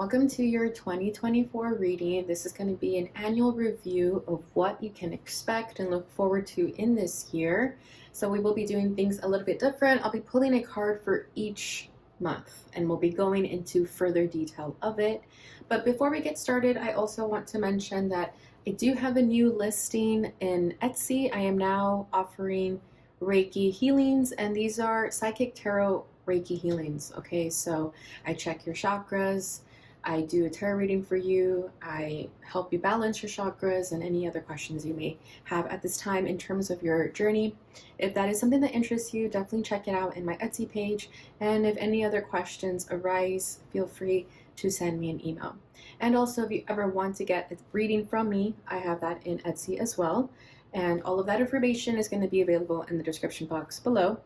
Welcome to your 2024 reading. This is going to be an annual review of what you can expect and look forward to in this year. So we will be doing things a little bit different. I'll be pulling a card for each month and we'll be going into further detail of it. But before we get started, I also want to mention that I do have a new listing in Etsy. I am now offering Reiki healings, and these are psychic tarot Reiki healings. Okay, so I check your chakras, I do a tarot reading for you, I help you balance your chakras and any other questions you may have at this time in terms of your journey. If that is something that interests you, definitely check it out in my Etsy page. And if any other questions arise, feel free to send me an email. And also, if you ever want to get a reading from me, I have that in Etsy as well. And all of that information is going to be available in the description box below.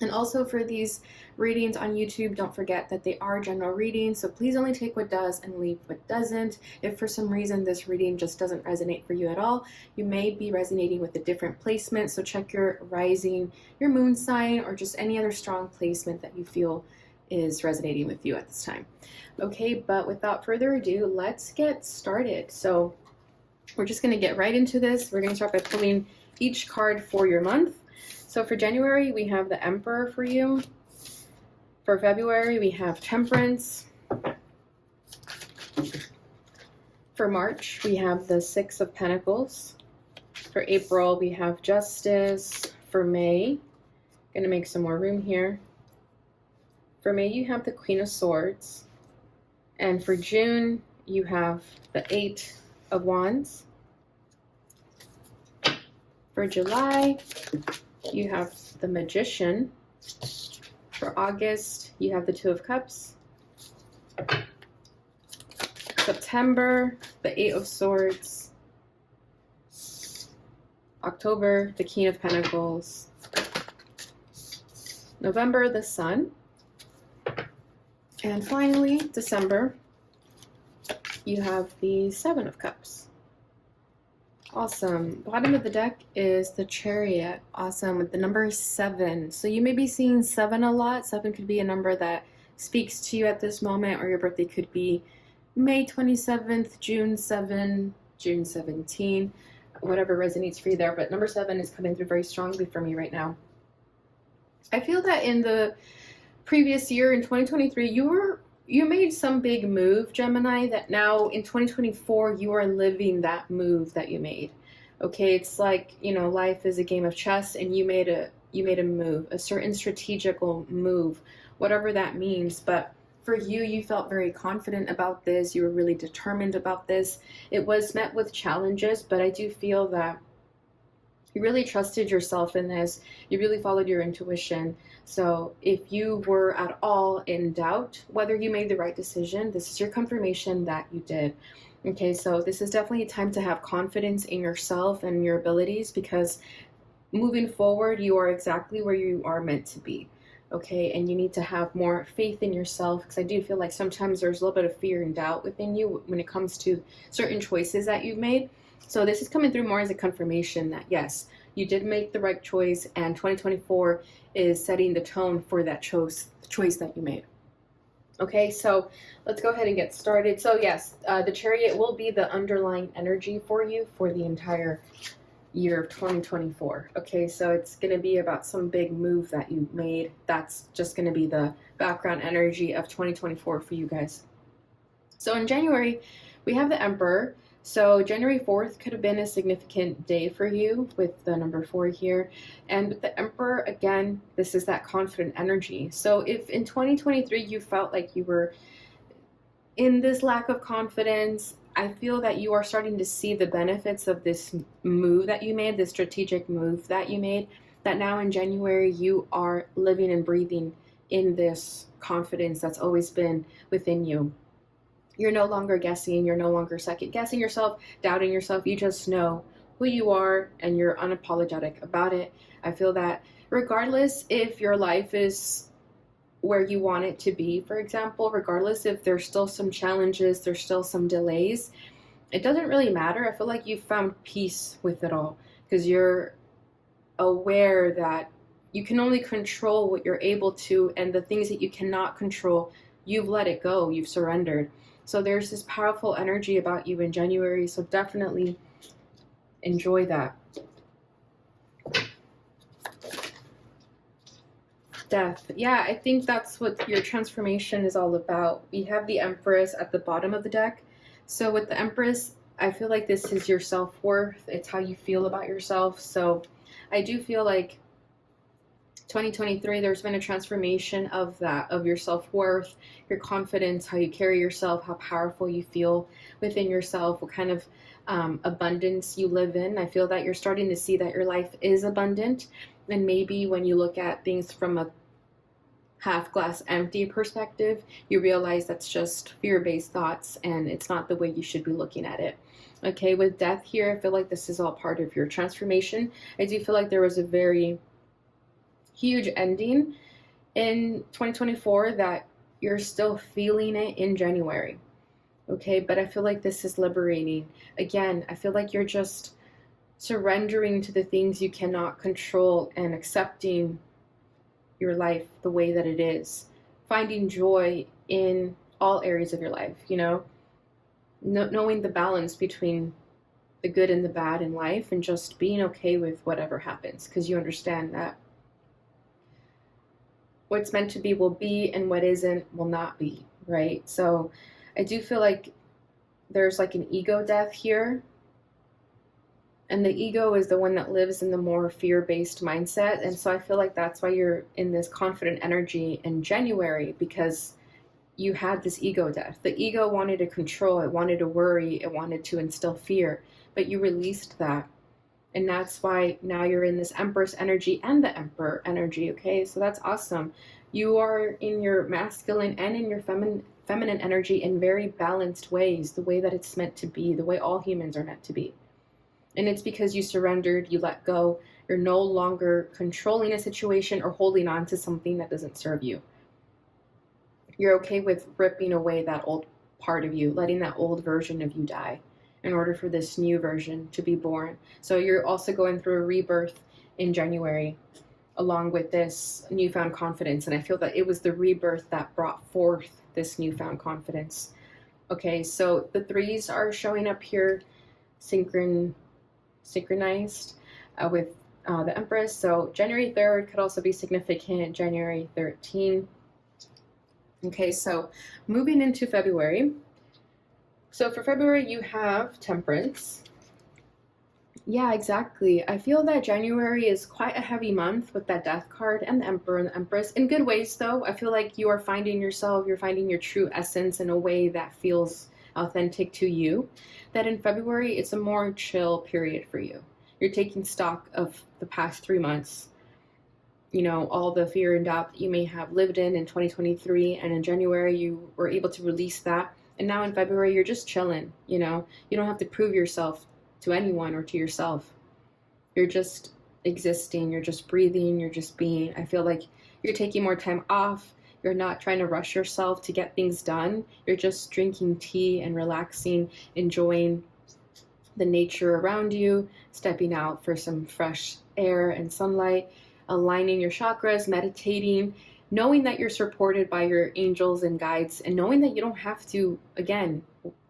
And also for these readings on YouTube, don't forget that they are general readings, so please only take what does and leave what doesn't. If for some reason this reading just doesn't resonate for you at all, you may be resonating with a different placement, so check your rising, your moon sign, or just any other strong placement that you feel is resonating with you at this time. Okay, but without further ado, let's get started. So we're just going to get right into this. We're going to start by pulling each card for your month. So for January, we have the Emperor for you. For February, we have Temperance. For March, we have the Six of Pentacles. For April, we have Justice. For May, going to make some more room here. For May, you have the Queen of Swords. And for June, you have the Eight of Wands. For July, you have the Magician. For August, you have the Two of Cups. September, the Eight of Swords. October, the King of Pentacles. November, the Sun. And finally, December, you have the Seven of Cups. Awesome. Bottom of the deck is the Chariot. Awesome. With the number 7. So you may be seeing 7 a lot. 7 could be a number that speaks to you at this moment, or your birthday could be May 27th, June 7, June 17, whatever resonates for you there. But number 7 is coming through very strongly for me right now. I feel that in the previous year, in 2023, you made some big move, Gemini, that now in 2024, you are living that move that you made. Okay, it's like, you know, life is a game of chess, and you made a move, a certain strategical move, whatever that means. But for you, you felt very confident about this. You were really determined about this. It was met with challenges, but I do feel that you really trusted yourself in this. You really followed your intuition. So if you were at all in doubt whether you made the right decision, this is your confirmation that you did. Okay, so this is definitely a time to have confidence in yourself and your abilities, because moving forward, you are exactly where you are meant to be. Okay, and you need to have more faith in yourself, because I do feel like sometimes there's a little bit of fear and doubt within you when it comes to certain choices that you've made. So this is coming through more as a confirmation that yes, you did make the right choice, and 2024 is setting the tone for that choice that you made. Okay, so let's go ahead and get started. So yes, the Chariot will be the underlying energy for you for the entire year of 2024. Okay, so it's going to be about some big move that you made. That's just going to be the background energy of 2024 for you guys. So in January, we have the Emperor. So January 4th could have been a significant day for you with the number 4 here. And with the Emperor, again, this is that confident energy. So if in 2023 you felt like you were in this lack of confidence, I feel that you are starting to see the benefits of this move that you made, this strategic move that you made, that now in January you are living and breathing in this confidence that's always been within you. You're no longer guessing, you're no longer second guessing yourself, doubting yourself. You just know who you are and you're unapologetic about it. I feel that regardless if your life is where you want it to be, for example, regardless if there's still some challenges, there's still some delays, it doesn't really matter. I feel like you've found peace with it all, because you're aware that you can only control what you're able to, and the things that you cannot control, you've let it go, you've surrendered. So there's this powerful energy about you in January. So definitely enjoy that. Death. Yeah, I think that's what your transformation is all about. We have the Empress at the bottom of the deck. So with the Empress, I feel like this is your self-worth. It's how you feel about yourself. So I do feel like 2023, there's been a transformation of that, of your self-worth, your confidence, how you carry yourself, how powerful you feel within yourself, what kind of abundance you live in. I feel that you're starting to see that your life is abundant. And maybe when you look at things from a half glass empty perspective, you realize that's just fear-based thoughts and it's not the way you should be looking at it. Okay, with death here, I feel like this is all part of your transformation. I do feel like there was a very huge ending in 2024 that you're still feeling it in January. Okay, but I feel like this is liberating. Again, I feel like you're just surrendering to the things you cannot control and accepting your life the way that it is, finding joy in all areas of your life, you know, knowing the balance between the good and the bad in life and just being okay with whatever happens, because you understand that what's meant to be will be and what isn't will not be, right? So I do feel like there's like an ego death here. And the ego is the one that lives in the more fear-based mindset. And so I feel like that's why you're in this confident energy in January, because you had this ego death. The ego wanted to control, it wanted to worry, it wanted to instill fear, but you released that. And that's why now you're in this Empress energy and the Emperor energy, okay? So that's awesome. You are in your masculine and in your feminine energy in very balanced ways, the way that it's meant to be, the way all humans are meant to be. And it's because you surrendered, you let go, you're no longer controlling a situation or holding on to something that doesn't serve you. You're okay with ripping away that old part of you, letting that old version of you die in order for this new version to be born. So you're also going through a rebirth in January along with this newfound confidence. And I feel that it was the rebirth that brought forth this newfound confidence. Okay, so the threes are showing up here synchronized with the Empress. So January 3rd could also be significant, January 13th. Okay, so moving into February. So for February, you have Temperance. Yeah, exactly. I feel that January is quite a heavy month with that Death card and the Emperor and the Empress. In good ways, though. I feel like you are finding yourself, you're finding your true essence in a way that feels authentic to you. That in February, it's a more chill period for you. You're taking stock of the past 3 months, you know, all the fear and doubt that you may have lived in 2023. And in January, you were able to release that. And now in February, you're just chilling, you know. You don't have to prove yourself to anyone or to yourself. You're just existing, you're just breathing, you're just being. I feel like you're taking more time off. You're not trying to rush yourself to get things done. You're just drinking tea and relaxing, enjoying the nature around you, stepping out for some fresh air and sunlight, aligning your chakras, meditating, knowing that you're supported by your angels and guides, and knowing that you don't have to, again,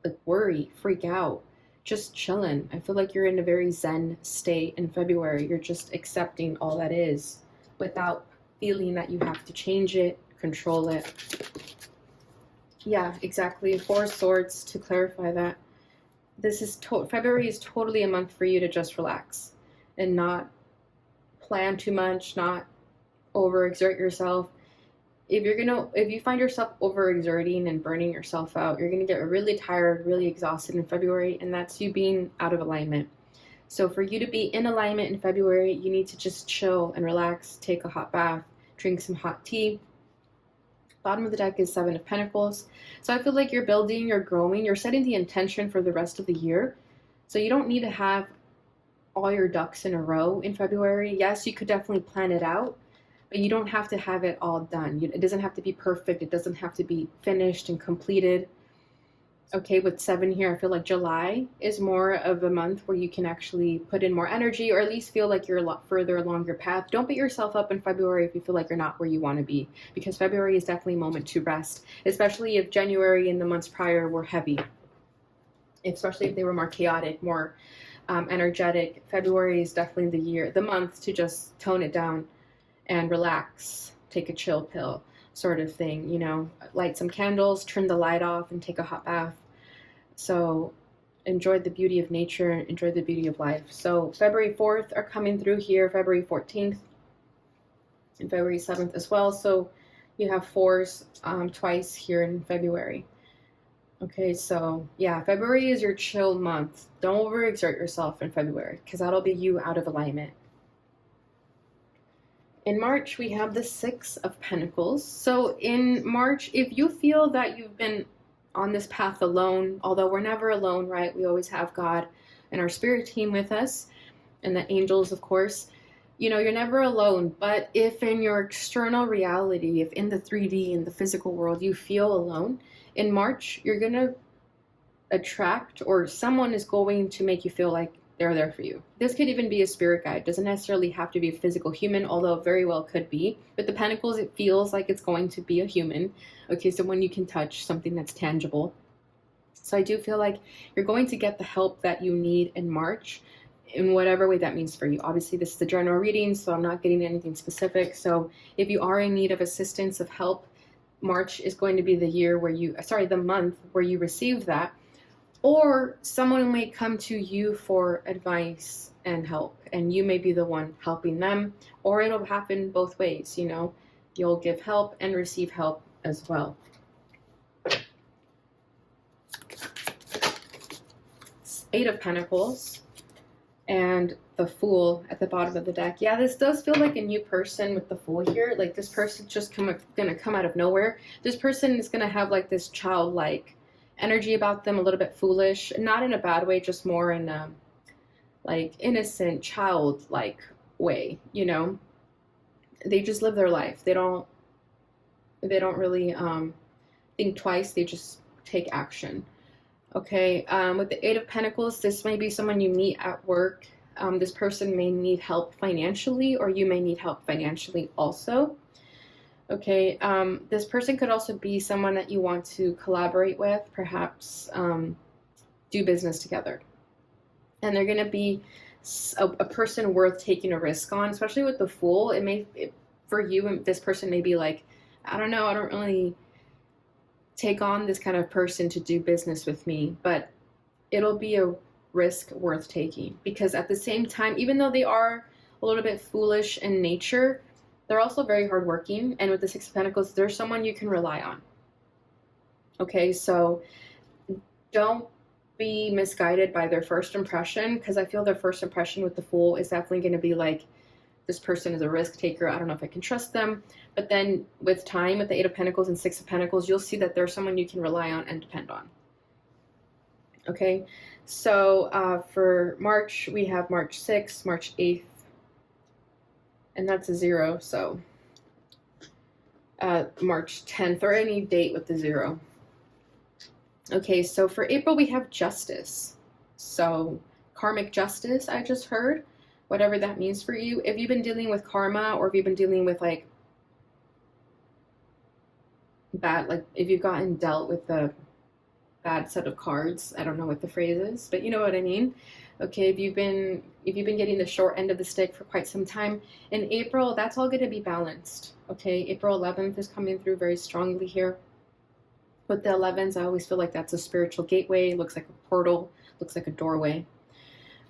like worry, freak out, just chilling. I feel like you're in a very zen state in February. You're just accepting all that is without feeling that you have to change it, control it. Yeah, exactly. Four Swords, to clarify that. This is February is totally a month for you to just relax and not plan too much, not overexert yourself. If you find yourself overexerting and burning yourself out, you're gonna get really tired, really exhausted in February, and that's you being out of alignment. So for you to be in alignment in February, you need to just chill and relax, take a hot bath, drink some hot tea. Bottom of the deck is Seven of Pentacles. So I feel like you're building, you're growing, you're setting the intention for the rest of the year. So you don't need to have all your ducks in a row in February. Yes, you could definitely plan it out, but you don't have to have it all done. It doesn't have to be perfect. It doesn't have to be finished and completed. Okay, with 7 here, I feel like July is more of a month where you can actually put in more energy, or at least feel like you're a lot further along your path. Don't beat yourself up in February if you feel like you're not where you want to be, because February is definitely a moment to rest, especially if January and the months prior were heavy, especially if they were more chaotic, more energetic. February is definitely the month to just tone it down and relax, take a chill pill sort of thing, light some candles, turn the light off, and take a hot bath. So enjoy the beauty of nature, enjoy the beauty of life. So February 4th are coming through here, February 14th, and February 7th as well. So you have fours twice here in February. Okay, so yeah, February is your chill month. Don't overexert yourself in February, because that'll be you out of alignment. In March, we have the Six of Pentacles. So in March, if you feel that you've been on this path alone, although we're never alone, right? We always have God and our spirit team with us, and the angels, of course. You're never alone. But if in your external reality, if in the 3D, in the physical world, you feel alone, in March, you're going to attract, or someone is going to make you feel like they're there for you. This could even be a spirit guide. It doesn't necessarily have to be a physical human, although it very well could be. With the Pentacles, it feels like it's going to be a human. Okay, someone you can touch, something that's tangible. So I do feel like you're going to get the help that you need in March, in whatever way that means for you. Obviously, this is a general reading, so I'm not getting anything specific. So if you are in need of assistance, of help, March is going to be the month where you receive that. Or someone may come to you for advice and help, and you may be the one helping them, or it'll happen both ways, You'll give help and receive help as well. Eight of Pentacles and the Fool at the bottom of the deck. Yeah, this does feel like a new person with the Fool here. Like this person's just gonna come out of nowhere. This person is gonna have like this childlike energy about them, a little bit foolish, not in a bad way, just more in a like innocent, childlike way. They just live their life. They don't really think twice. They just take action. Okay, with the Eight of Pentacles, this may be someone you meet at work. This person may need help financially, or you may need help financially also. Okay, this person could also be someone that you want to collaborate with, perhaps do business together. And they're going to be a person worth taking a risk on, especially with the Fool. For you, this person may be like, I don't know, I don't really take on this kind of person to do business with me, but it'll be a risk worth taking, because at the same time, even though they are a little bit foolish in nature, they're also very hardworking. And with the Six of Pentacles, there's someone you can rely on. Okay, so don't be misguided by their first impression, because I feel their first impression with the Fool is definitely going to be like, this person is a risk taker. I don't know if I can trust them. But then with time, with the Eight of Pentacles and Six of Pentacles, you'll see that there's someone you can rely on and depend on. Okay, so for March, we have March 6th, March 8th, and that's a 0. So March 10th, or any date with the 0. Okay, so for April, we have Justice. So karmic justice, I just heard. Whatever that means for you. If you've been dealing with karma, or if you've been dealing with like bad, like if you've gotten dealt with a bad set of cards, I don't know what the phrase is, but you know what I mean. Okay, if you've been getting the short end of the stick for quite some time, in April, that's all going to be balanced. Okay, April 11th is coming through very strongly here. With the 11s, I always feel like that's a spiritual gateway. It looks like a portal, looks like a doorway.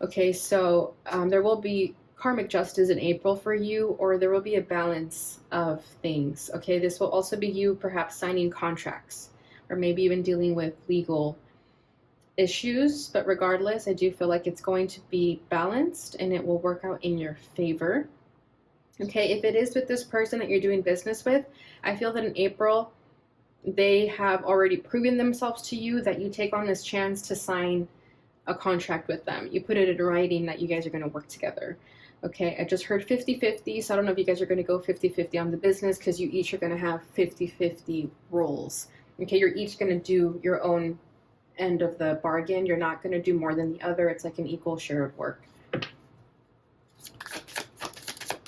Okay, so there will be karmic justice in April for you, or there will be a balance of things. Okay, this will also be you perhaps signing contracts, or maybe even dealing with legal issues. But regardless, I do feel like it's going to be balanced and it will work out in your favor. Okay, if it is with this person that you're doing business with, I feel that in April, they have already proven themselves to you, that you take on this chance to sign a contract with them. You put it in writing that you guys are going to work together. Okay, I just heard 50-50, so I don't know if you guys are going to go 50-50 on the business, because you each are going to have 50-50 roles. Okay, you're each going to do your own end of the bargain. You're not going to do more than the other. It's like an equal share of work.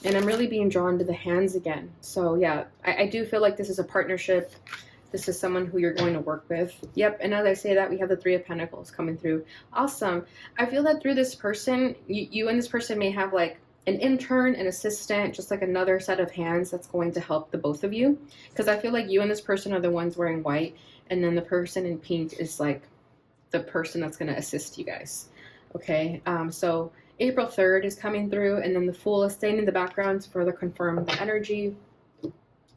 And I'm really being drawn to the hands again. So yeah, I do feel like this is a partnership. This is someone who you're going to work with. Yep, and as I say that, we have the Three of Pentacles coming through. Awesome. I feel that through this person, you and this person may have like an intern, an assistant, just like another set of hands that's going to help the both of you. Because I feel like you and this person are the ones wearing white, and then the person in pink is like the person that's going to assist you guys. Okay, so April 3rd is coming through, and then the Fool is staying in the background to further confirm the energy.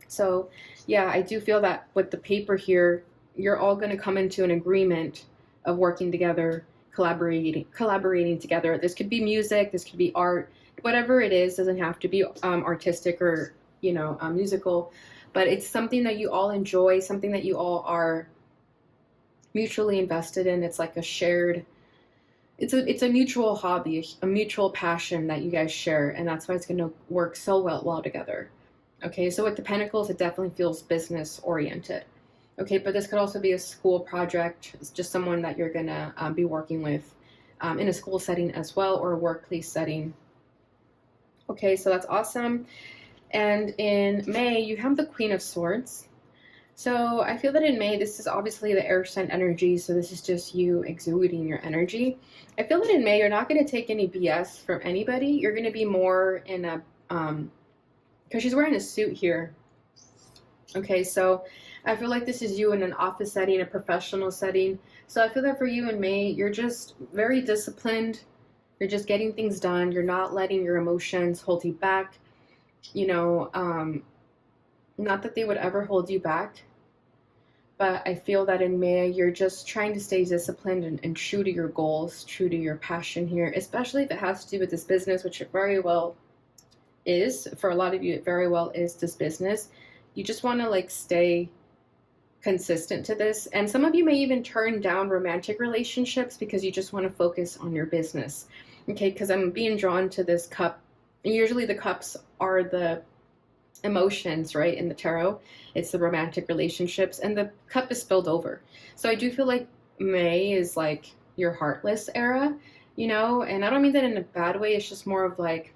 So yeah, I do feel that with the paper here, you're all going to come into an agreement of working together, collaborating together. This could be music, this could be art, whatever it is. Doesn't have to be artistic or, you know, musical, but it's something that you all enjoy, something that you all are mutually invested in. It's like a shared, it's a mutual hobby, a mutual passion that you guys share, and that's why it's going to work so well together. Okay, so with the Pentacles, it definitely feels business oriented. Okay, but this could also be a school project. It's just someone that you're going to be working with in a school setting as well, or a workplace setting. Okay, so that's awesome. And in May, you have the Queen of Swords. So I feel that in May, this is obviously the air sign energy, so this is just you exuding your energy. I feel that in May, you're not going to take any BS from anybody. You're going to be more in a, because she's wearing a suit here. Okay, so I feel like this is you in an office setting, a professional setting. So I feel that for you in May, you're just very disciplined. You're just getting things done. You're not letting your emotions hold you back. You know, not that they would ever hold you back, but I feel that in May, you're just trying to stay disciplined and true to your goals, true to your passion here, especially if it has to do with this business, which it very well is. For a lot of you, it very well is this business. You just want to like stay consistent to this. And some of you may even turn down romantic relationships because you just want to focus on your business. Okay, because I'm being drawn to this cup. Usually the cups are the emotions, right? In the tarot, it's the romantic relationships, and the cup is spilled over. So I do feel like May is like your heartless era, you know, and I don't mean that in a bad way. It's just more of like,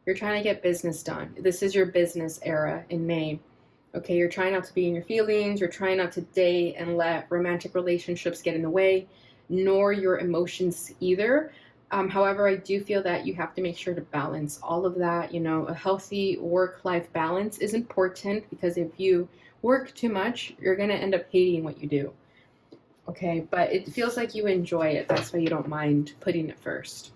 you're trying to get business done. This is your business era in May. Okay, you're trying not to be in your feelings. You're trying not to date and let romantic relationships get in the way, nor your emotions either. However, I do feel that you have to make sure to balance all of that. You know, a healthy work-life balance is important, because if you work too much, you're going to end up hating what you do. Okay, but it feels like you enjoy it. That's why you don't mind putting it first.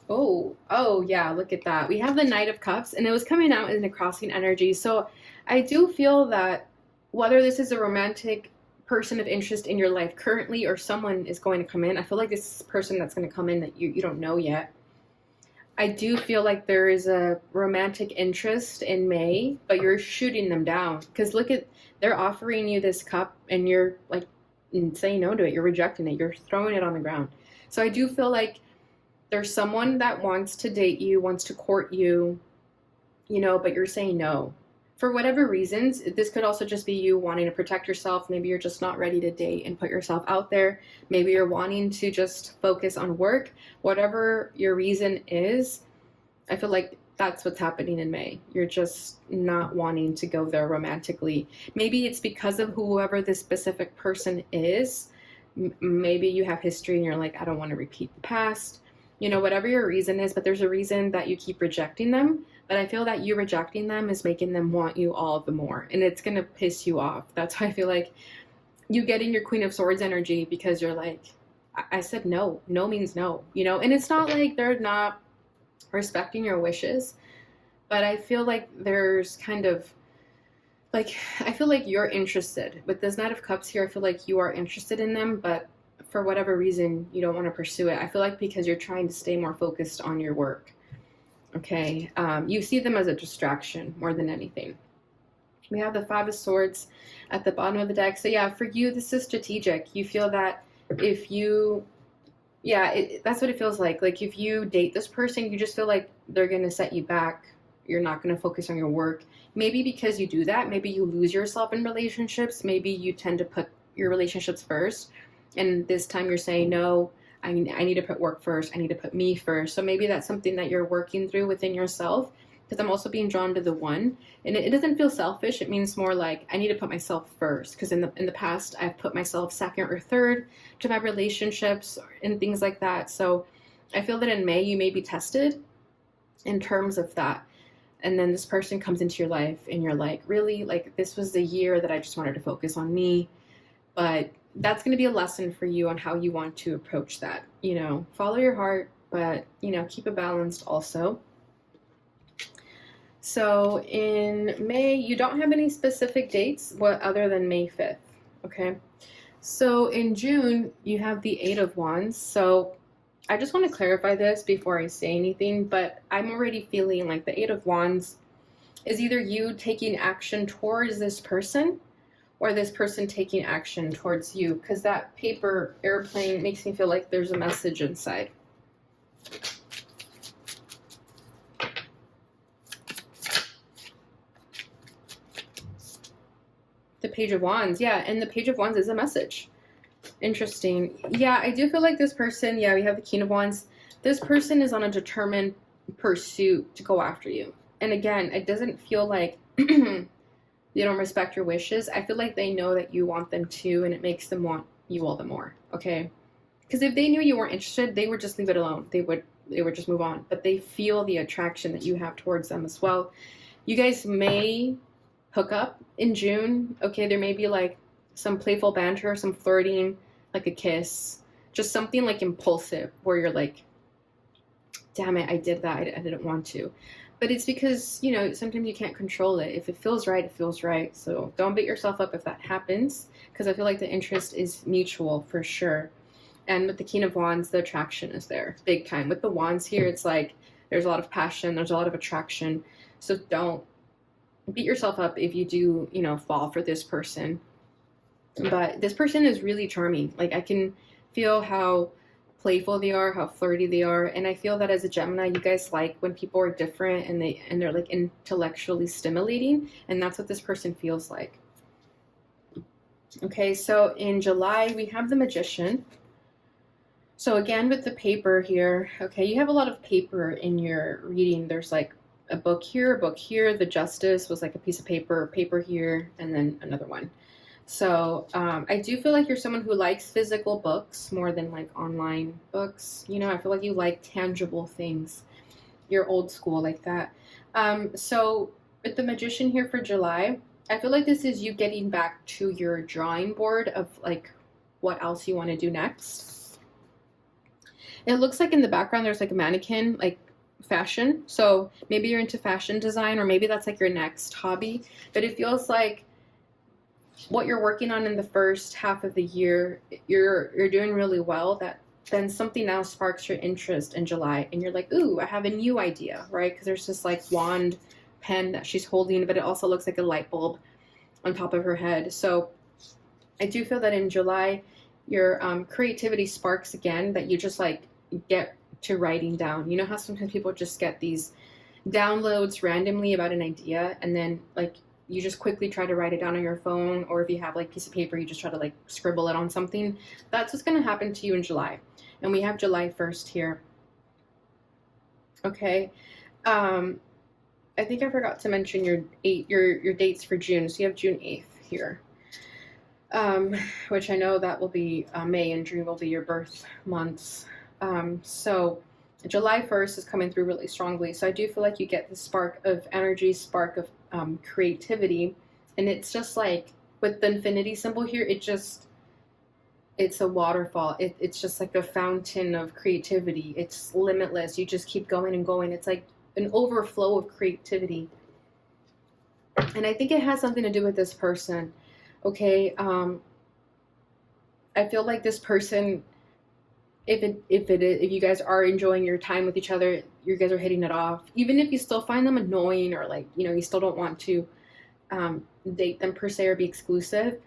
Oh yeah, look at that. We have the Knight of Cups, and it was coming out in the crossing energy. So I do feel that whether this is a romantic person of interest in your life currently, or someone is going to come in, I feel like this person that's going to come in that you don't know yet. I do feel like there is a romantic interest in May, but you're shooting them down. Because look at, they're offering you this cup, and you're like saying no to it. You're rejecting it. You're throwing it on the ground. So I do feel like there's someone that wants to date you, wants to court you, you know, but you're saying no. For whatever reasons, this could also just be you wanting to protect yourself. Maybe you're just not ready to date and put yourself out there. Maybe you're wanting to just focus on work. Whatever your reason is, I feel like that's what's happening in May. You're just not wanting to go there romantically. Maybe it's because of whoever this specific person is. Maybe you have history and you're like, I don't want to repeat the past. You know, whatever your reason is, but there's a reason that you keep rejecting them. But I feel that you rejecting them is making them want you all the more, and it's going to piss you off. That's why I feel like you get in your Queen of Swords energy, because you're like, I said no. No means no, you know, and it's not like they're not respecting your wishes, but I feel like there's kind of like, I feel like you're interested. With this Knight of Cups here, I feel like you are interested in them, but for whatever reason, you don't want to pursue it. I feel like because you're trying to stay more focused on your work. Okay, you see them as a distraction more than anything. We have the Five of Swords at the bottom of the deck. So yeah, for you, this is strategic. You feel that if you, yeah, that's what it feels like. Like if you date this person, you just feel like they're going to set you back. You're not going to focus on your work. Maybe because you do that, maybe you lose yourself in relationships. Maybe you tend to put your relationships first, and this time you're saying no. I need to put work first. I need to put me first. So maybe that's something that you're working through within yourself, because I'm also being drawn to the one, and it doesn't feel selfish. It means more like I need to put myself first, because in the past I've put myself second or third to my relationships and things like that. So I feel that in May you may be tested in terms of that. And then this person comes into your life and you're like, really, like, this was the year that I just wanted to focus on me. But that's going to be a lesson for you on how you want to approach that. Follow your heart, but keep it balanced also. So in May, you don't have any specific dates other than May 5th. Okay. So in June, you have the 8 of Wands. So I just want to clarify this before I say anything, but I'm already feeling like the 8 of Wands is either you taking action towards this person or this person taking action towards you, because that paper airplane makes me feel like there's a message inside. The Page of Wands, yeah, and the Page of Wands is a message. Interesting. Yeah, I do feel like this person, we have the King of Wands. This person is on a determined pursuit to go after you. And again, it doesn't feel like they don't respect your wishes. I feel like they know that you want them too, and it makes them want you all the more, okay? Because if they knew you weren't interested, they would just leave it alone. They would just move on. But they feel the attraction that you have towards them as well. You guys may hook up in June, okay? There may be like some playful banter, some flirting, like a kiss, just something like impulsive where you're like, damn it, I did that. I didn't want to. But it's because, sometimes you can't control it. If it feels right, it feels right. So don't beat yourself up if that happens, because I feel like the interest is mutual for sure. And with the King of Wands, the attraction is there big time. With the Wands here, it's like there's a lot of passion, there's a lot of attraction. So don't beat yourself up if you do, fall for this person. But this person is really charming. Like, I can feel how playful they are, how flirty they are, and I feel that as a Gemini, you guys like when people are different and they're like intellectually stimulating, and that's what this person feels like. Okay, so in July we have the Magician. So again, with the paper here, okay, you have a lot of paper in your reading. There's like a book here, a book here. The Justice was like a piece of paper here, and then another one. So I do feel like you're someone who likes physical books more than like online books. I feel like you like tangible things. You're old school like that. So with the Magician here for July, I feel like this is you getting back to your drawing board of like what else you want to do next. It looks like in the background there's like a mannequin, like fashion. So maybe you're into fashion design, or maybe that's like your next hobby. But it feels like what you're working on in the first half of the year, you're doing really well, that then something else sparks your interest in July, and you're like, ooh, I have a new idea, right? Because there's this like wand pen that she's holding, but it also looks like a light bulb on top of her head. So I do feel that in July your creativity sparks again, that you just like get to writing down. You know how sometimes people just get these downloads randomly about an idea, and then like you just quickly try to write it down on your phone, or if you have like a piece of paper, you just try to like scribble it on something. That's what's going to happen to you in July. And we have July 1st here. Okay. I think I forgot to mention your dates for June. So you have June 8th here. Which I know that will be May, and June will be your birth months. So July 1st is coming through really strongly. So I do feel like you get the spark of energy, spark of creativity. And it's just like with the infinity symbol here, it's a waterfall. It's just like a fountain of creativity. It's limitless. You just keep going and going. It's like an overflow of creativity. And I think it has something to do with this person. Okay. I feel like this person, if you guys are enjoying your time with each other, you guys are hitting it off, even if you still find them annoying, or like, you still don't want to date them per se or be exclusive,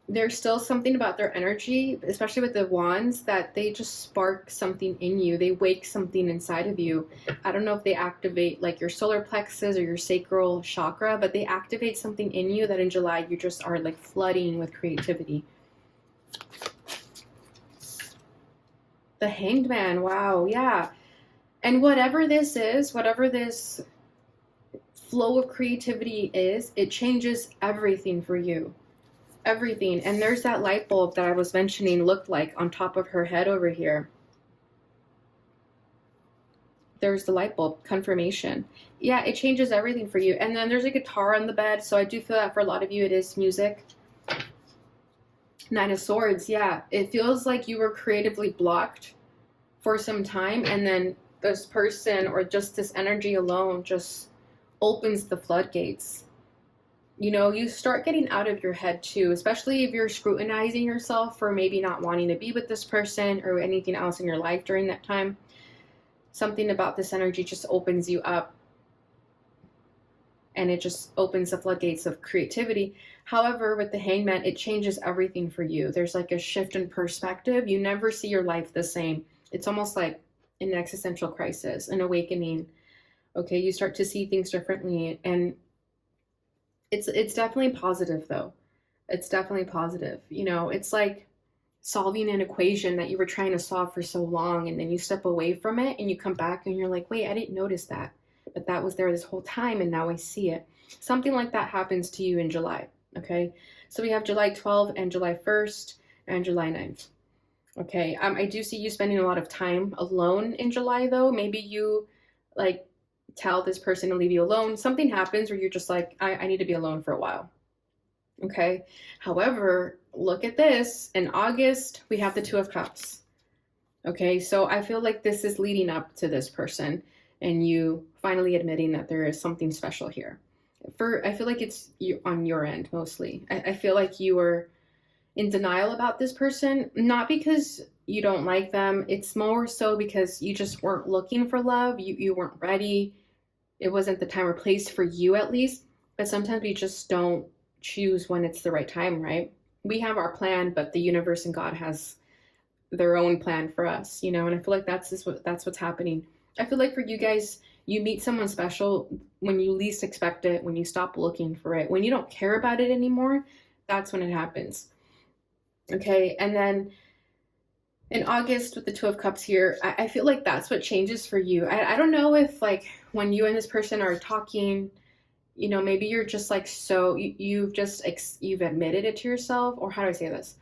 there's still something about their energy, especially with the wands, that they just spark something in you. They wake something inside of you. I don't know if they activate like your solar plexus or your sacral chakra, but they activate something in you that in July you just are like flooding with creativity. The Hanged Man. Wow. Yeah. And whatever this is, whatever this flow of creativity is, it changes everything for you. Everything. And there's that light bulb that I was mentioning looked like on top of her head over here. There's the light bulb confirmation. Yeah, it changes everything for you. And then there's a guitar on the bed, so I do feel that for a lot of you it is music. Nine of Swords. Yeah, it feels like you were creatively blocked for some time, and then this person or just this energy alone just opens the floodgates. You know, you start getting out of your head too, especially if you're scrutinizing yourself for maybe not wanting to be with this person or anything else in your life during that time. Something about this energy just opens you up, and it just opens the floodgates of creativity. However, with the Hangman, it changes everything for you. There's like a shift in perspective. You never see your life the same. It's almost like an existential crisis, an awakening. Okay, you start to see things differently, and it's definitely positive though. It's definitely positive. You know, it's like solving an equation that you were trying to solve for so long, and then you step away from it and you come back and you're like, wait, I didn't notice that, but that was there this whole time and now I see it. Something like that happens to you in July. Okay, so we have July 12th and July 1st and July 9th. Okay, I do see you spending a lot of time alone in July though. Maybe you like tell this person to leave you alone. Something happens where you're just like, I need to be alone for a while. Okay. However, look at this. In August, we have the Two of Cups. Okay. So I feel like this is leading up to this person and you finally admitting that there is something special here. I feel like it's you on your end mostly. I feel like you were in denial about this person, not because you don't like them. It's more so because you just weren't looking for love. You weren't ready. It wasn't the time or place for you at least. But sometimes we just don't choose when it's the right time, right? We have our plan, but the universe and God has their own plan for us, you know, and I feel like that's what's happening. I feel like for you guys, you meet someone special when you least expect it, when you stop looking for it, when you don't care about it anymore, that's when it happens. Okay, and then in August with the Two of Cups here, I feel like that's what changes for you. I don't know if like when you and this person are talking, you know, maybe you're just like, so you've admitted it to yourself, or how do I say this?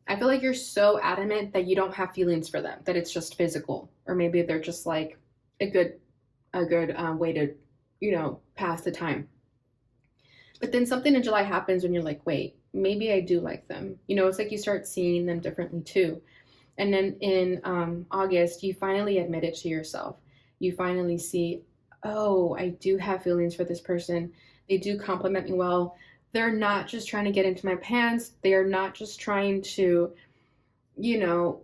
I feel like you're so adamant that you don't have feelings for them, that it's just physical, or maybe they're just like a good way to, you know, pass the time. But then something in July happens when you're like, wait, maybe I do like them. You know, it's like you start seeing them differently too. And then in August, you finally admit it to yourself. You finally see, oh, I do have feelings for this person. They do compliment me well. They're not just trying to get into my pants. They are not just trying to, you know,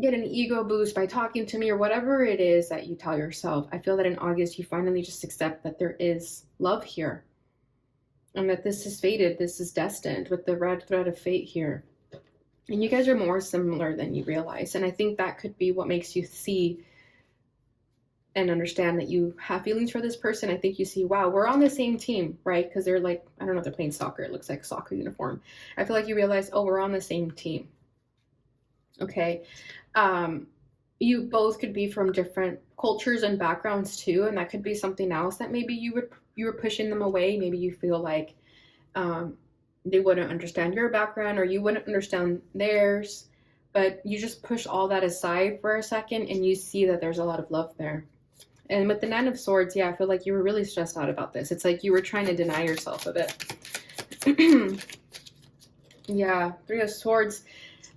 get an ego boost by talking to me or whatever it is that you tell yourself. I feel that in August, you finally just accept that there is love here and that this is fated. This is destined with the red thread of fate here. And you guys are more similar than you realize. And I think that could be what makes you see and understand that you have feelings for this person. I think you see, wow, we're on the same team, right? Because they're like, I don't know if they're playing soccer. It looks like a soccer uniform. I feel like you realize, oh, we're on the same team. Okay. You both could be from different cultures and backgrounds too. And that could be something else that maybe you were pushing them away. Maybe you feel like they wouldn't understand your background or you wouldn't understand theirs. But you just push all that aside for a second and you see that there's a lot of love there. And with the Nine of Swords, yeah, I feel like you were really stressed out about this. It's like you were trying to deny yourself of it. Yeah, Three of Swords.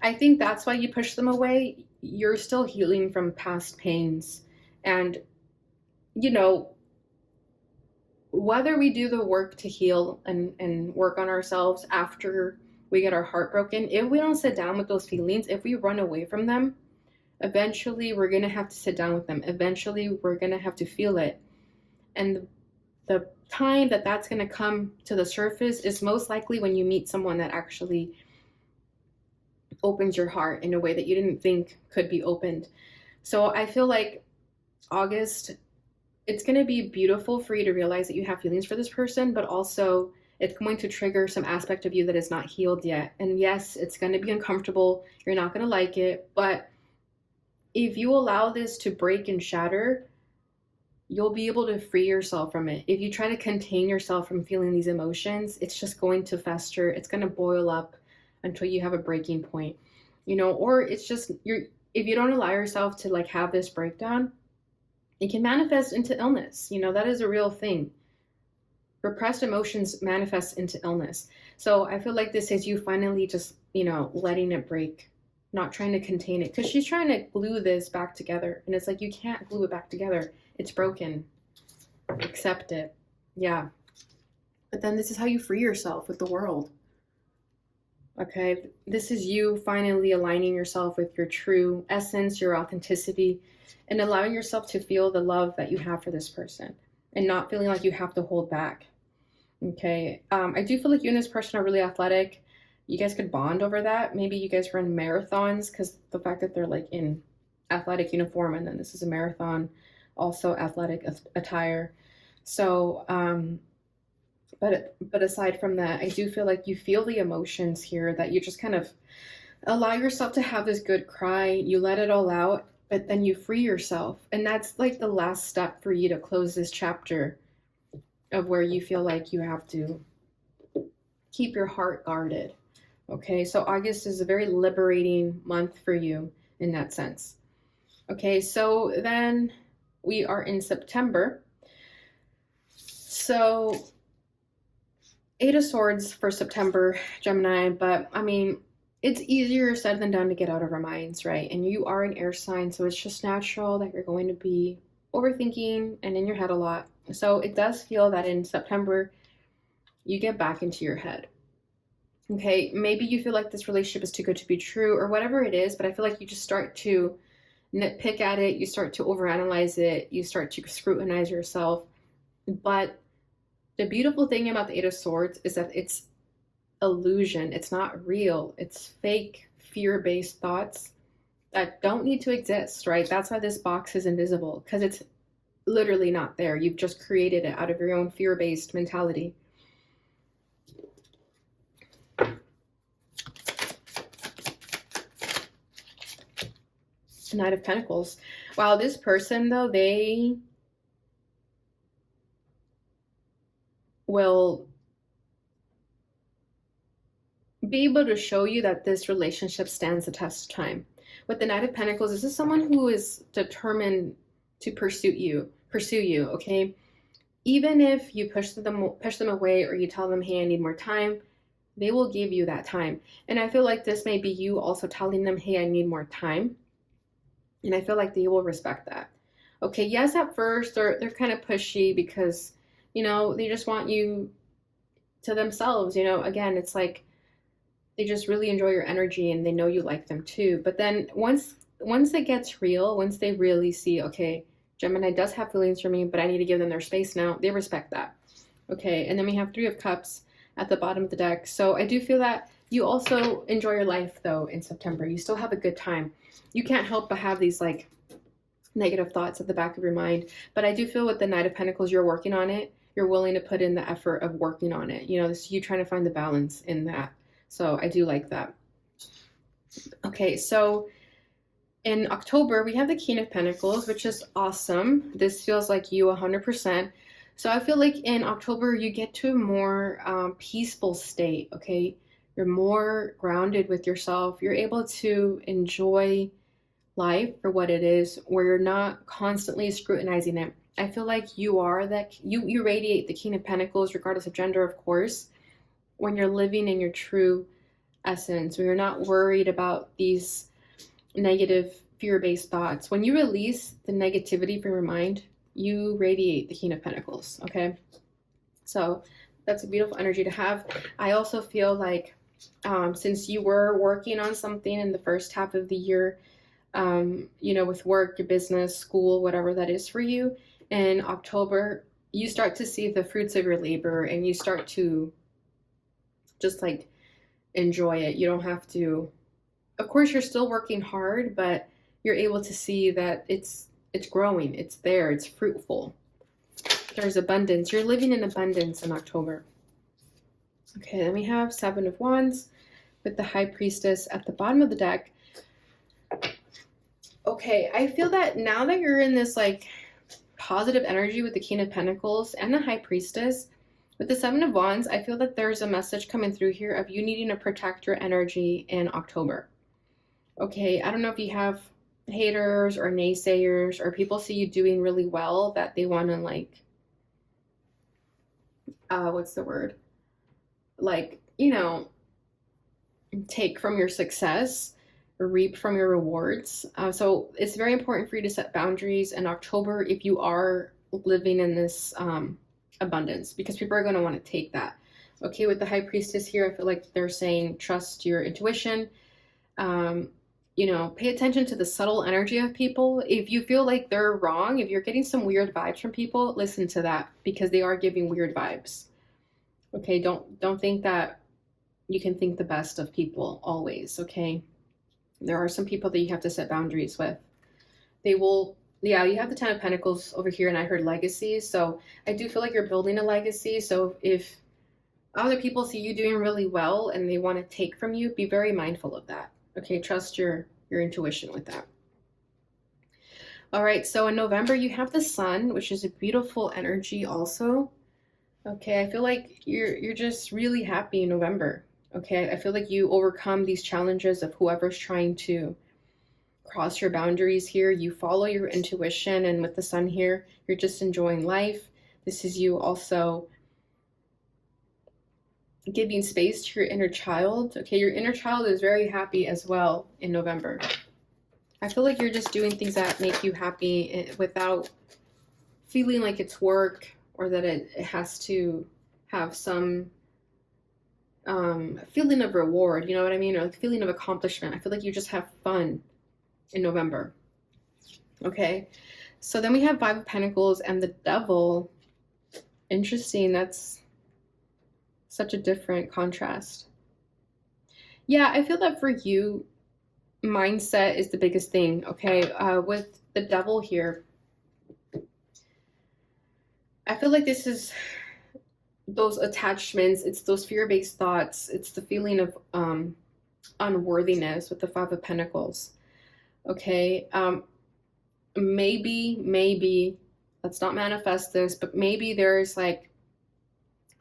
I think that's why you push them away. You're still healing from past pains. And, you know, whether we do the work to heal and work on ourselves after we get our heart broken, if we don't sit down with those feelings, if we run away from them, eventually we're going to have to sit down with them. Eventually we're going to have to feel it. And the time that that's going to come to the surface is most likely when you meet someone that actually opens your heart in a way that you didn't think could be opened. So I feel like August, it's going to be beautiful for you to realize that you have feelings for this person, but also It's going to trigger some aspect of you that is not healed yet. And yes, it's going to be uncomfortable. You're not going to like it. But if you allow this to break and shatter, you'll be able to free yourself from it. If you try to contain yourself from feeling these emotions, it's just going to fester. It's going to boil up until you have a breaking point, or it's just if you don't allow yourself to like have this breakdown, it can manifest into illness. That is a real thing. Repressed emotions manifest into illness. So I feel like this is you finally just, letting it break, not trying to contain it, because she's trying to glue this back together. And it's like, you can't glue it back together. It's broken. Accept it. Yeah. But then this is how you free yourself with the world. Okay. This is you finally aligning yourself with your true essence, your authenticity, and allowing yourself to feel the love that you have for this person and not feeling like you have to hold back. Okay. I do feel like you and this person are really athletic. You guys could bond over that. Maybe you guys run marathons, because the fact that they're like in athletic uniform and then this is a marathon, also athletic attire. So, but aside from that, I do feel like you feel the emotions here, that you just kind of allow yourself to have this good cry. You let it all out, but then you free yourself. And that's like the last step for you to close this chapter of where you feel like you have to keep your heart guarded. Okay, so August is a very liberating month for you in that sense. Okay, so then we are in September. So 8 of Swords for September, Gemini, but I mean, it's easier said than done to get out of our minds, right? And you are an air sign, so it's just natural that you're going to be overthinking and in your head a lot. So it does feel that in September, you get back into your head. Okay, maybe you feel like this relationship is too good to be true or whatever it is, but I feel like you just start to nitpick at it, you start to overanalyze it, you start to scrutinize yourself. But the beautiful thing about the 8 of Swords is that it's illusion. It's not real. It's fake, fear-based thoughts that don't need to exist, right? That's why this box is invisible, because it's literally not there. You've just created it out of your own fear-based mentality. Knight of Pentacles. Wow, this person, though, they will be able to show you that this relationship stands the test of time. With the Knight of Pentacles, this is someone who is determined to pursue you, okay? Even if you push them away, or you tell them, hey, I need more time, they will give you that time. And I feel like this may be you also telling them, hey, I need more time. And I feel like they will respect that. Okay, yes, at first they're kind of pushy because, they just want you to themselves. Again, it's like they just really enjoy your energy and they know you like them too. But then once it gets real, once they really see, okay, Gemini does have feelings for me, but I need to give them their space now, they respect that. Okay, and then we have 3 of Cups at the bottom of the deck. So I do feel that you also enjoy your life, though, in September. You still have a good time. You can't help but have these like negative thoughts at the back of your mind. But I do feel with the Knight of Pentacles, you're working on it. You're willing to put in the effort of working on it. This is you trying to find the balance in that. So I do like that. Okay, so in October, we have the King of Pentacles, which is awesome. This feels like you 100%. So I feel like in October, you get to a more peaceful state, okay? You're more grounded with yourself. You're able to enjoy life for what it is, where you're not constantly scrutinizing it. I feel like you are that, you radiate the King of Pentacles, regardless of gender, of course, when you're living in your true essence, when you're not worried about these negative fear-based thoughts. When you release the negativity from your mind, you radiate the King of Pentacles, okay? So that's a beautiful energy to have. I also feel like since you were working on something in the first half of the year, with work, your business, school, whatever that is for you, in October, you start to see the fruits of your labor and you start to just like enjoy it. You don't have to, of course, you're still working hard, but you're able to see that it's growing, it's there, it's fruitful. There's abundance. You're living in abundance in October. Okay, then we have Seven of Wands with the High Priestess at the bottom of the deck. Okay, I feel that now that you're in this like positive energy with the King of Pentacles and the High Priestess, with the Seven of Wands, I feel that there's a message coming through here of you needing to protect your energy in October. Okay, I don't know if you have haters or naysayers or people see you doing really well that they want to like, what's the word? Like, you know, take from your success, reap from your rewards. So it's very important for you to set boundaries in October if you are living in this abundance, because people are going to want to take that. Okay, with the High Priestess here, I feel like they're saying trust your intuition. You know, pay attention to the subtle energy of people. If you feel like they're wrong, if you're getting some weird vibes from people, listen to that, because they are giving weird vibes. Okay, don't think that you can think the best of people always, okay? There are some people that you have to set boundaries with. They will, yeah, you have the Ten of Pentacles over here, and I heard legacy. So I do feel like you're building a legacy. So if other people see you doing really well and they want to take from you, be very mindful of that. Okay, trust your intuition with that. All right, so in November, you have the Sun, which is a beautiful energy also. Okay, I feel like you're just really happy in November. Okay, I feel like you overcome these challenges of whoever's trying to cross your boundaries here. You follow your intuition, and with the Sun here, you're just enjoying life. This is you also giving space to your inner child. Okay, your inner child is very happy as well in November. I feel like you're just doing things that make you happy without feeling like it's work, or that it has to have some feeling of reward, you know what I mean? Or like feeling of accomplishment. I feel like you just have fun in November. Okay, so then we have Five of Pentacles and the Devil. Interesting, that's such a different contrast. Yeah, I feel that for you, mindset is the biggest thing, okay? With the Devil here, I feel like this is those attachments, it's those fear-based thoughts, it's the feeling of unworthiness with the Five of Pentacles. Okay, maybe let's not manifest this, but maybe there's like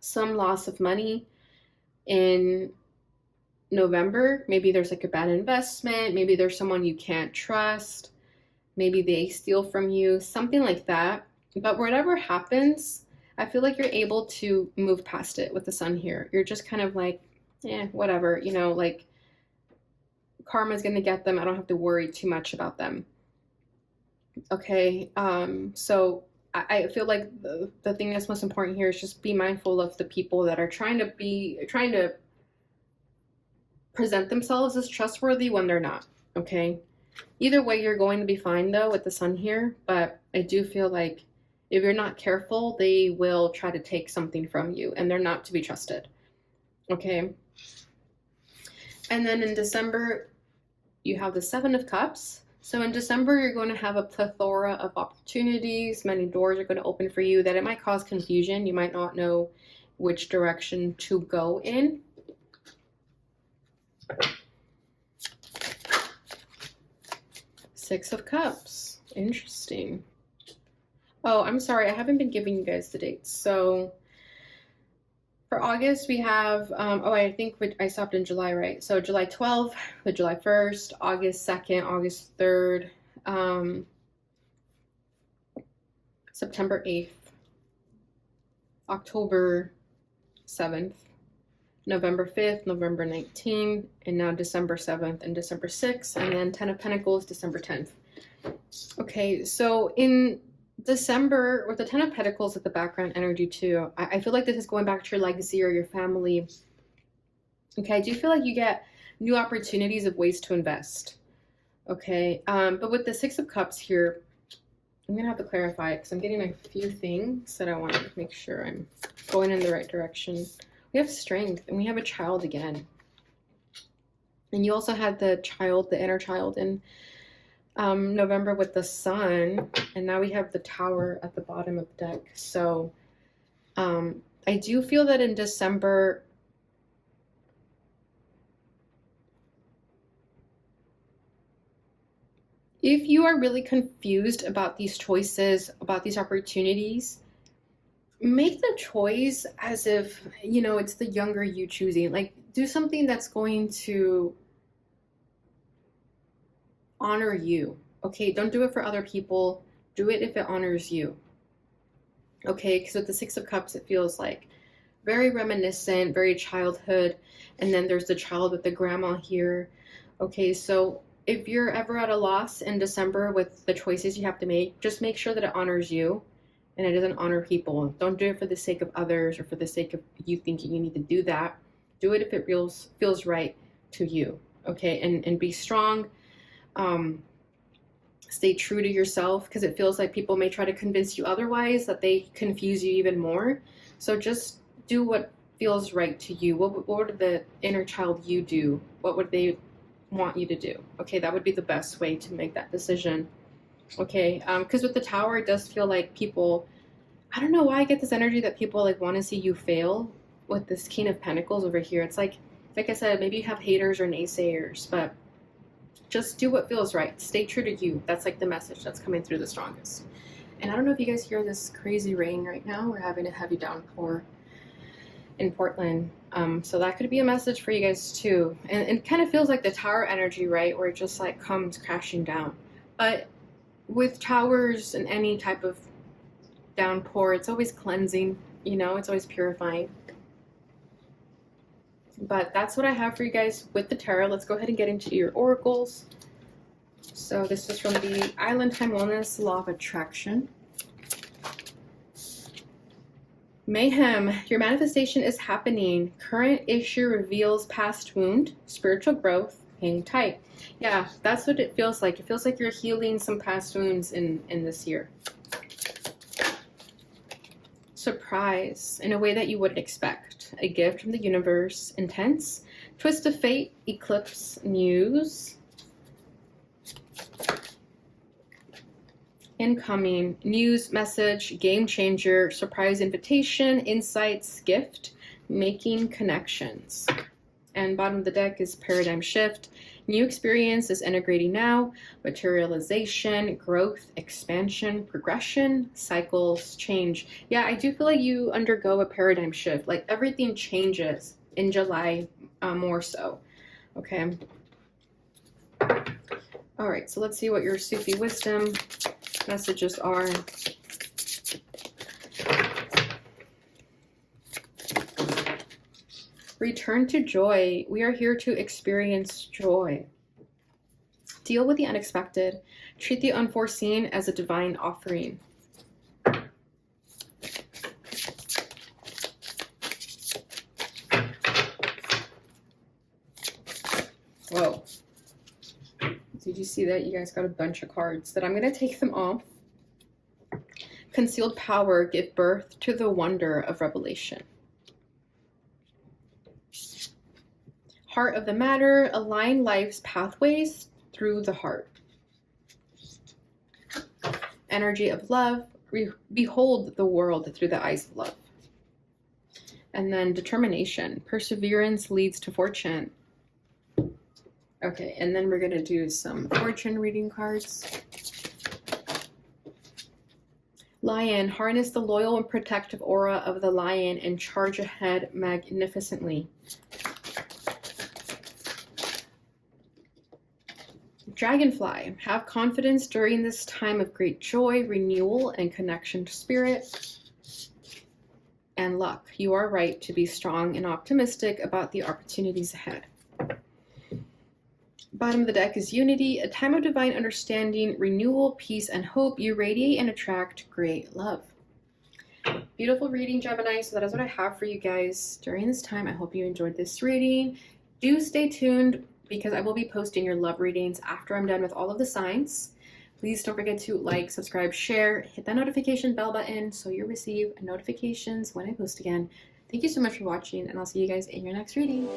some loss of money in November. Maybe there's like a bad investment, maybe there's someone you can't trust, maybe they steal from you, something like that. But whatever happens, I feel like you're able to move past it with the Sun here. You're just kind of like, whatever, you know, like karma's gonna get them. I don't have to worry too much about them. Okay, so I feel like the thing that's most important here is just be mindful of the people that are trying to present themselves as trustworthy when they're not. Okay, either way, you're going to be fine though with the Sun here, but I do feel like if you're not careful, they will try to take something from you, and they're not to be trusted. Okay, and then in December, you have the Seven of Cups. So in December, you're going to have a plethora of opportunities. Many doors are going to open for you that it might cause confusion. You might not know which direction to go in. Six of Cups. Interesting. Oh, I'm sorry. I haven't been giving you guys the dates. So for August, we have, I think I stopped in July, right? So July 12th, the July 1st, August 2nd, August 3rd, September 8th, October 7th, November 5th, November 19th, and now December 7th and December 6th, and then Ten of Pentacles, December 10th. Okay, so in December, with the Ten of Pentacles at the background energy too, I feel like this is going back to your legacy or your family. Okay, I do feel like you get new opportunities of ways to invest. Okay, but with the Six of Cups here, I'm gonna have to clarify it because I'm getting a few things that I want to make sure I'm going in the right direction. We have strength, and we have a child again. And you also had the child, the inner child, in November with the Sun, and now we have the Tower at the bottom of the deck. So I do feel that in December, If you are really confused about these choices, about these opportunities, make the choice as if, you know, it's the younger you choosing. Like, do something that's going to honor you. Okay, don't do it for other people. Do it if it honors you. Okay, because with the Six of Cups, it feels like very reminiscent, very childhood. And then there's the child with the grandma here. Okay, so if you're ever at a loss in December with the choices you have to make, just make sure that it honors you and it doesn't honor people. Don't do it for the sake of others or for the sake of you thinking you need to do that. Do it if it feels right to you. Okay, and be strong. Stay true to yourself, because it feels like people may try to convince you otherwise, that they confuse you even more. So just do what feels right to you. What would the inner child you do? What would they want you to do? Okay, that would be the best way to make that decision. Okay, because with the Tower, it does feel like people, I don't know why I get this energy that people like want to see you fail with this King of Pentacles over here. It's like I said, maybe you have haters or naysayers, but just do what feels right. Stay true to you. That's like the message that's coming through the strongest. And I don't know if you guys hear this crazy rain right now. We're having a heavy downpour in Portland. So that could be a message for you guys too. And it kind of feels like the Tower energy, right? Where it just like comes crashing down. But with towers and any type of downpour, it's always cleansing, you know, it's always purifying. But that's what I have for you guys with the tarot. Let's go ahead and get into your oracles. So this is from the Island Time Wellness Law of Attraction. Mayhem, your manifestation is happening. Current issue reveals past wound, spiritual growth, hang tight. Yeah, that's what it feels like. It feels like you're healing some past wounds in this year. Surprise, in a way that you wouldn't expect. A gift from the universe, intense, twist of fate, eclipse, news. Incoming, news, message, game changer, surprise invitation, insights, gift, making connections. And bottom of the deck is paradigm shift. New experience is integrating now. Materialization, growth, expansion, progression, cycles, change. Yeah, I do feel like you undergo a paradigm shift. Like everything changes in July more so. Okay. All right, so let's see what your Sufi wisdom messages are. Return to joy. We are here to experience joy. Deal with the unexpected. Treat the unforeseen as a divine offering. Whoa. Did you see that? You guys got a bunch of cards that I'm going to take them off. Concealed power. Give birth to the wonder of revelation. Heart of the matter, align life's pathways through the heart. Energy of love, behold the world through the eyes of love. And then determination, perseverance leads to fortune. Okay, and then we're going to do some fortune reading cards. Lion, harness the loyal and protective aura of the lion and charge ahead magnificently. Dragonfly, have confidence during this time of great joy, renewal, and connection to spirit. And luck, you are right to be strong and optimistic about the opportunities ahead. Bottom of the deck is unity, a time of divine understanding, renewal, peace, and hope. You radiate and attract great love. Beautiful reading, Gemini. So that is what I have for you guys during this time. I hope you enjoyed this reading. Do stay tuned, because I will be posting your love readings after I'm done with all of the signs. Please don't forget to like, subscribe, share, hit that notification bell button so you receive notifications when I post again. Thank you so much for watching, and I'll see you guys in your next reading.